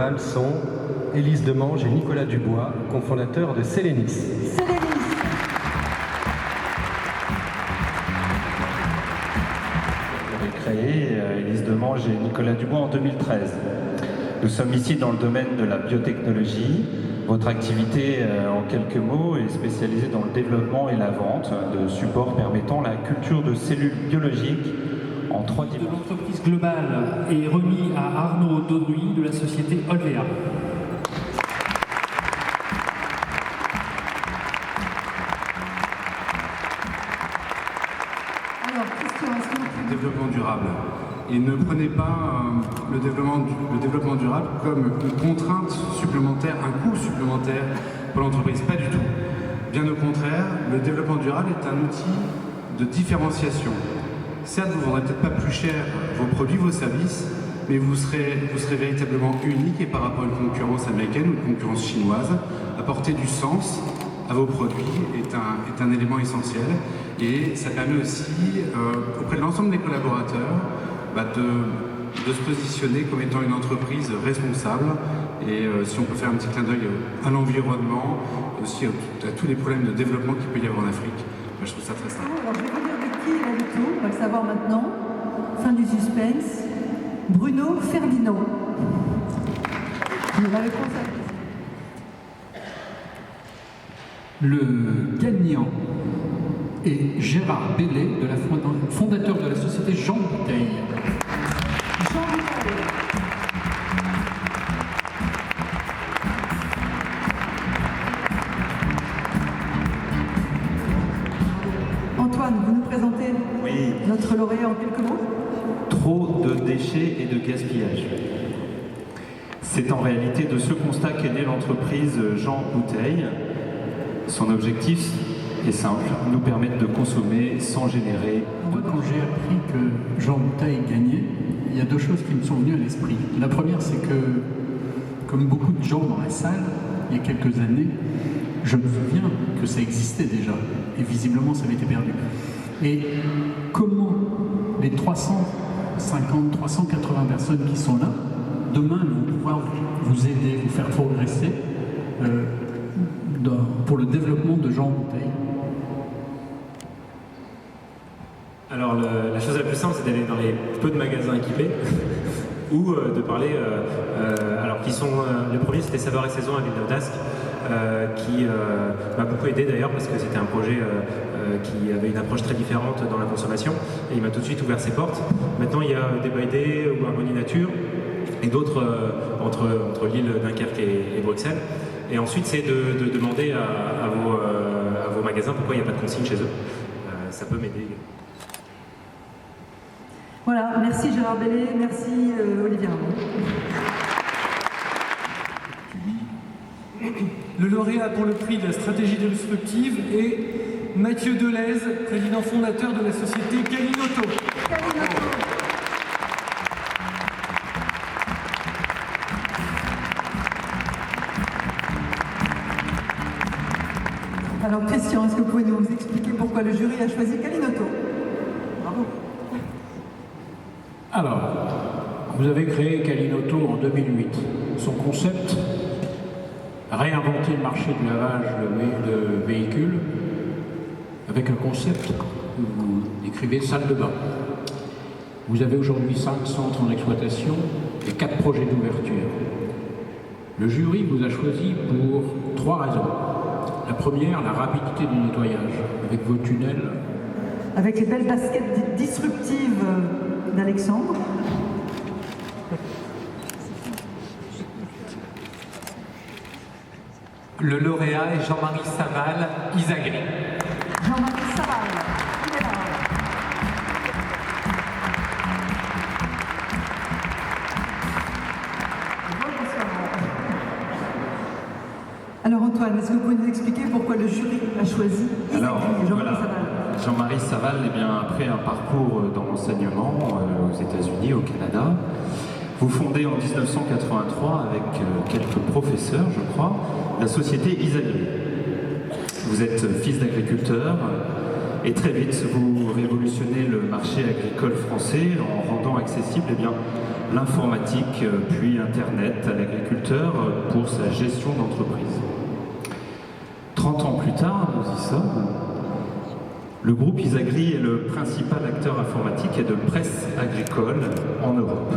global sont Élise Demange et Nicolas Dubois, cofondateurs de Sélénis. Créé Élise Demange et Nicolas Dubois en 2013. Nous sommes ici dans le domaine de la biotechnologie. Votre activité, en quelques mots, est spécialisée dans le développement et la vente de supports permettant la culture de cellules biologiques en 3 dimensions. De l'entreprise globale est remis à Arnaud Daudruy de la société Olvea. Développement durable. Et ne prenez pas le développement durable comme une contrainte supplémentaire, un coût supplémentaire pour l'entreprise. Pas du tout. Bien au contraire, le développement durable est un outil de différenciation. Certes, vous ne vendrez peut-être pas plus cher vos produits, vos services, mais vous serez véritablement unique et par rapport à une concurrence américaine ou une concurrence chinoise, apporter du sens à vos produits est un élément essentiel. Et ça permet aussi, auprès de l'ensemble des collaborateurs, de se positionner comme étant une entreprise responsable. Et si on peut faire un petit clin d'œil à l'environnement, aussi à tous les problèmes de développement qu'il peut y avoir en Afrique, je trouve ça très simple. Alors je vais vous dire de qui il a le tout, on va le savoir maintenant. Fin du suspense. Bruno Ferdinand. La réponse à Le gagnant est Gérard Bellet, fondateur de la société Jean Bouteille. Jean Bouteille. Antoine, vous nous présentez notre lauréat en quelques mots? Trop de déchets et de gaspillage. C'est en réalité de ce constat qu'est née l'entreprise Jean Bouteille. Son objectif est simple, nous permettre de consommer sans générer. Moi, quand j'ai appris que Jean Bouteille gagnait, il y a deux choses qui me sont venues à l'esprit. La première, c'est que, comme beaucoup de gens dans la salle, il y a quelques années, je me souviens que ça existait déjà, et visiblement ça avait été perdu. Et comment les 350, 380 personnes qui sont là, demain vont pouvoir vous aider, vous faire progresser pour le développement de Jean Bouteille? Alors la chose la plus simple, c'est d'aller dans les peu de magasins équipés ou de parler, alors qui sont, le premier c'était Saveurs et Saison à Villeneuve d'Ascq, qui m'a beaucoup aidé d'ailleurs parce que c'était un projet qui avait une approche très différente dans la consommation et il m'a tout de suite ouvert ses portes. Maintenant il y a Day by Day ou Harmonie Nature et d'autres entre Lille, Dunkerque et Bruxelles. Et ensuite c'est de demander à vos magasins pourquoi il n'y a pas de consigne chez eux. Ça peut m'aider. Voilà, merci Gérard Bellet, merci Olivier Ramon. Le lauréat pour le prix de la stratégie disruptive est Mathieu Delez, président fondateur de la société Calinoto. Alors Christian, est-ce que vous pouvez nous expliquer pourquoi le jury a choisi Calinoto? Bravo. Alors, vous avez créé Calinoto en 2008. Son concept, réinventer le marché de lavage de véhicules avec un concept que vous décrivez salle de bain. Vous avez aujourd'hui 5 centres en exploitation et 4 projets d'ouverture. Le jury vous a choisi pour 3 raisons. La première, la rapidité du nettoyage avec vos tunnels. Avec les belles baskets disruptives d'Alexandre. Le lauréat est Jean-Marie Saval, Isagri. Jean-Marie Saval, il est là. Alors Antoine, est-ce que vous pouvez nous expliquer pourquoi le jury a choisi Jean-Marie Saval? Jean-Marie Saval, après un parcours dans l'enseignement aux États-Unis, au Canada, vous fondez en 1983 avec quelques professeurs, je crois, la société Isagri. Vous êtes fils d'agriculteur et très vite vous révolutionnez le marché agricole français en rendant accessible l'informatique puis Internet à l'agriculteur pour sa gestion d'entreprise. 30 ans plus tard, nous y sommes. Le groupe Isagri est le principal acteur informatique et de presse agricole en Europe.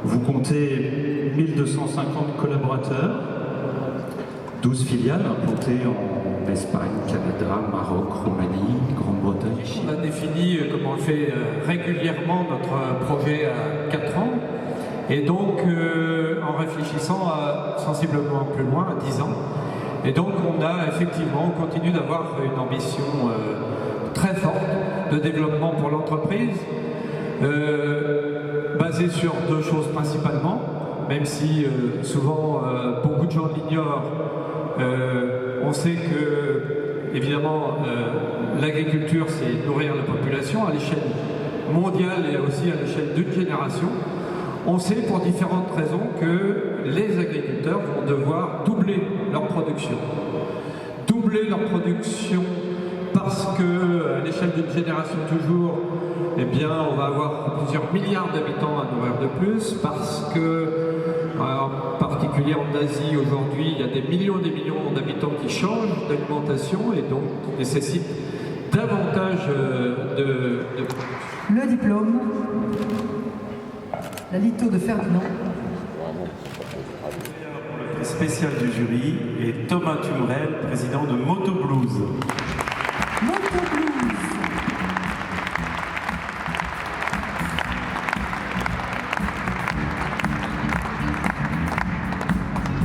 Vous comptez 1250 collaborateurs, 12 filiales implantées en Espagne, Canada, Maroc, Roumanie, Grande-Bretagne. On a défini, comme on le fait régulièrement, notre projet à 4 ans. Et donc, en réfléchissant sensiblement plus loin, à 10 ans. Et donc, on continue d'avoir une ambition très forte de développement pour l'entreprise, basée sur 2 choses principalement, même si souvent beaucoup de gens l'ignorent. On sait que, évidemment, l'agriculture, c'est nourrir la population à l'échelle mondiale et aussi à l'échelle d'une génération. On sait pour différentes raisons que les agriculteurs vont devoir doubler leur production. Doubler leur production parce que, à l'échelle d'une génération toujours, eh bien, on va avoir plusieurs milliards d'habitants à nourrir de plus, parce que, en particulier en Asie aujourd'hui, il y a des millions d'habitants qui changent d'alimentation et donc nécessitent davantage de... Le diplôme, la litho de Ferdinand. Le prix spécial du jury est Thomas Tumrel, président de Moto Blues. Moto Blues.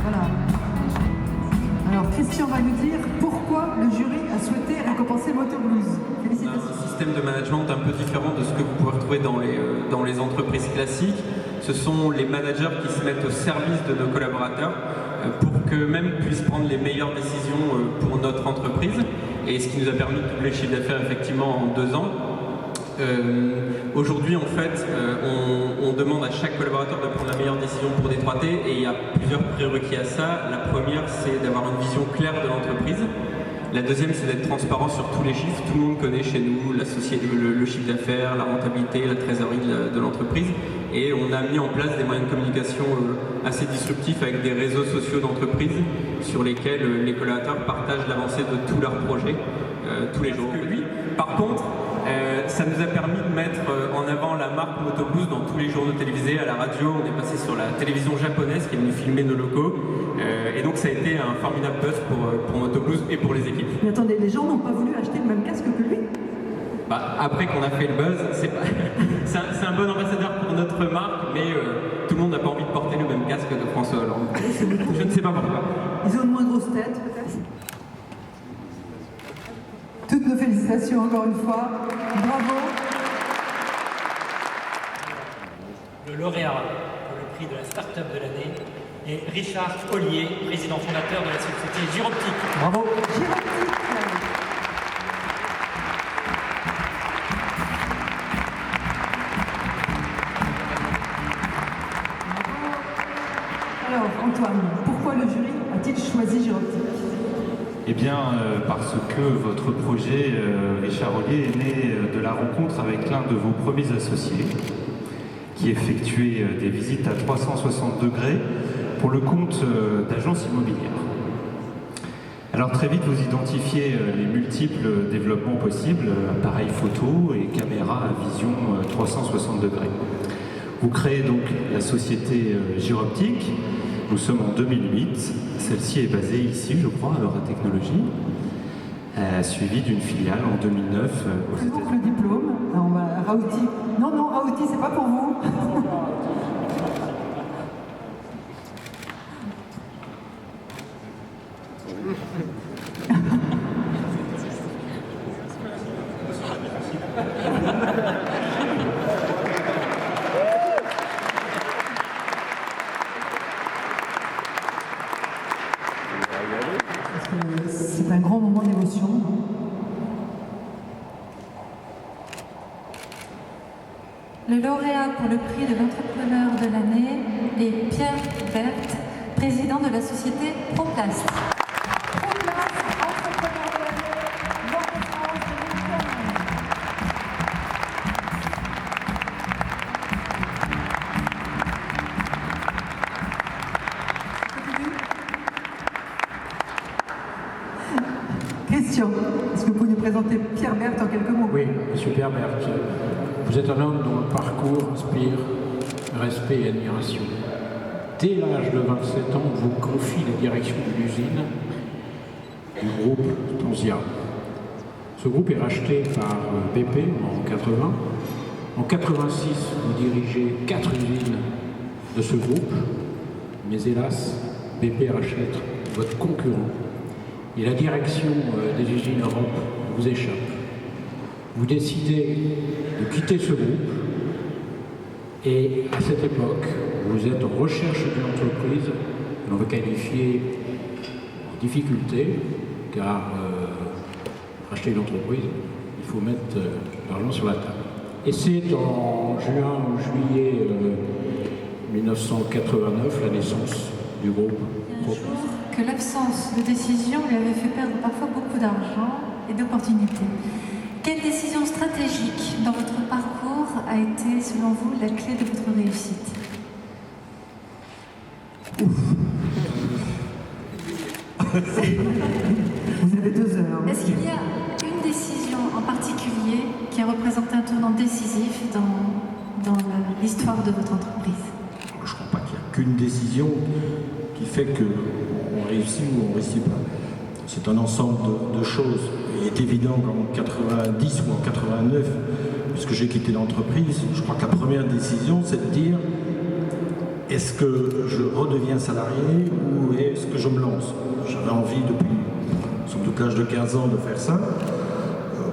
Voilà. Alors Christian va nous dire pourquoi le jury a souhaité récompenser Moto Blues. Félicitations. Un système de management un peu différent de ce que vous pouvez retrouver dans les entreprises classiques. Ce sont les managers qui se mettent au service de nos collaborateurs pour qu'eux-mêmes puissent prendre les meilleures décisions pour notre entreprise. Et ce qui nous a permis de doubler le chiffre d'affaires effectivement en 2 ans. Aujourd'hui, en fait, on demande à chaque collaborateur de prendre la meilleure décision pour D3T et il y a plusieurs prérequis à ça. La première, c'est d'avoir une vision claire de l'entreprise. La deuxième, c'est d'être transparent sur tous les chiffres. Tout le monde connaît chez nous le chiffre d'affaires, la rentabilité, la trésorerie de l'entreprise. Et on a mis en place des moyens de communication assez disruptifs avec des réseaux sociaux d'entreprise sur lesquels les collaborateurs partagent l'avancée de tous leurs projets tous les jours. Par contre, ça nous a permis de mettre en avant la marque Moto Blues dans tous les journaux télévisés, à la radio. On est passé sur la télévision japonaise qui est venue filmer nos locaux. Et donc ça a été un formidable buzz pour Moto Blues et pour les équipes. Mais attendez, les gens n'ont pas voulu acheter le même casque que lui? Après qu'on a fait le buzz, c'est un bon ambassadeur pour notre marque, mais tout le monde n'a pas envie de porter le même casque de François Hollande. Je ne sais pas pourquoi. Ils ont une moins grosse tête, peut-être. Toutes nos félicitations encore une fois. Bravo. Le lauréat pour le prix de la start-up de l'année est Richard Ollier, président fondateur de la société Giroptique. Bravo. Giroptique. Alors, Antoine, pourquoi le jury a-t-il choisi Giroptique? Eh bien, parce que votre projet, Richard Ollier, est né de la rencontre avec l'un de vos premiers associés, qui effectuait des visites à 360 degrés pour le compte d'agences immobilières. Alors très vite, vous identifiez les multiples développements possibles, appareils photo et caméras à vision 360 degrés. Vous créez donc la société Giroptique. Nous sommes en 2008. Celle-ci est basée ici, je crois, à Aura Technologies, suivie d'une filiale en 2009 aux États-Unis. Le diplôme. Non, Raouti. Non, Raouti, c'est pas pour vous. C'est un grand moment d'émotion. Le lauréat pour le prix de l'entrepreneur de l'année est Pierre Berthe, président de la société Proplast. question. Est-ce que vous pouvez nous présenter Pierre Berthe en quelques mots? Oui, monsieur Pierre Berthe, vous êtes un homme dont le parcours inspire respect et admiration. Dès l'âge de 27 ans, on vous confie la direction de l'usine du groupe Tonsia. Ce groupe est racheté par BP en 80. En 86, vous dirigez 4 usines de ce groupe, mais hélas, BP rachète votre concurrent et la direction des usines Europe vous échappe. Vous décidez de quitter ce groupe et à cette époque, vous êtes en recherche d'une entreprise que l'on va qualifier en difficulté, car racheter une entreprise, il faut mettre l'argent sur la table. Et c'est en juin ou juillet 1989 la naissance du groupe Propulse. Que l'absence de décision lui avait fait perdre parfois beaucoup d'argent et d'opportunités. Quelle décision stratégique dans votre parcours a été, selon vous, la clé de votre réussite? Vous avez 2 heures. Est-ce qu'il y a une décision en particulier qui a représenté un tournant décisif dans l'histoire de votre entreprise? Je ne crois pas qu'il n'y a qu'une décision qui fait qu'on réussit ou on ne réussit pas. C'est un ensemble de choses. Il est évident qu'en 90 ou en 89, puisque j'ai quitté l'entreprise, je crois que la première décision, c'est de dire est-ce que je redeviens salarié ou est-ce que je me lance? J'avais envie depuis sans doute l'âge de 15 ans de faire ça.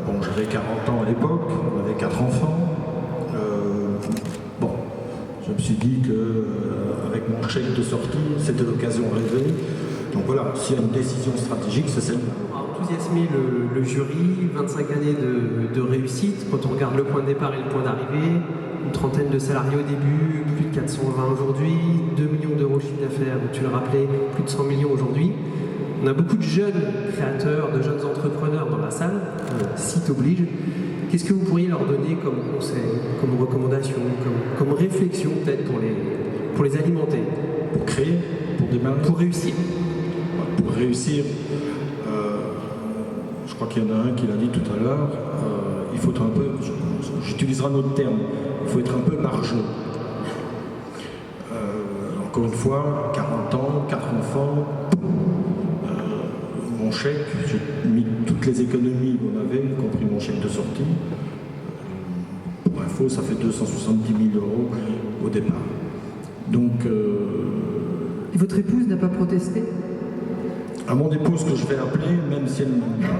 Bon, j'avais 40 ans à l'époque, on avait 4 enfants. Bon, je me suis dit qu'avec mon chèque de sortie, c'était l'occasion rêvée. Donc voilà, s'il y a une décision stratégique, c'est celle-là. Enthousiasmer le jury, 25 années de réussite, quand on regarde le point de départ et le point d'arrivée, une trentaine de salariés au début, plus de 420 aujourd'hui, 2 millions d'euros de chiffre d'affaires, tu le rappelais, plus de 100 millions aujourd'hui. On a beaucoup de jeunes créateurs, de jeunes entrepreneurs dans la salle, site oblige. Qu'est-ce que vous pourriez leur donner comme conseil, comme recommandation, comme réflexion peut-être pour les alimenter? Pour créer, pour démarrer? Pour réussir. Pour réussir, je crois qu'il y en a un qui l'a dit tout à l'heure, il faut être un peu, j'utiliserai un autre terme, il faut être un peu margeux. Encore une fois, 40 ans, 4 enfants, mon chèque, j'ai mis toutes les économies qu'on avait, y compris mon chèque de sortie. Pour info, ça fait 270 000 euros au départ. Donc... Et votre épouse n'a pas protesté? À mon épouse que je vais appeler, même si elle ne m'aime pas,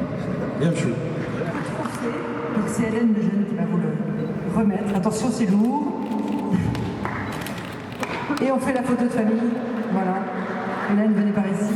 bien sûr. Donc c'est Hélène Lejeune qui va vous le remettre. Attention, c'est lourd. Et on fait la photo de famille. Voilà. Hélène, venez par ici.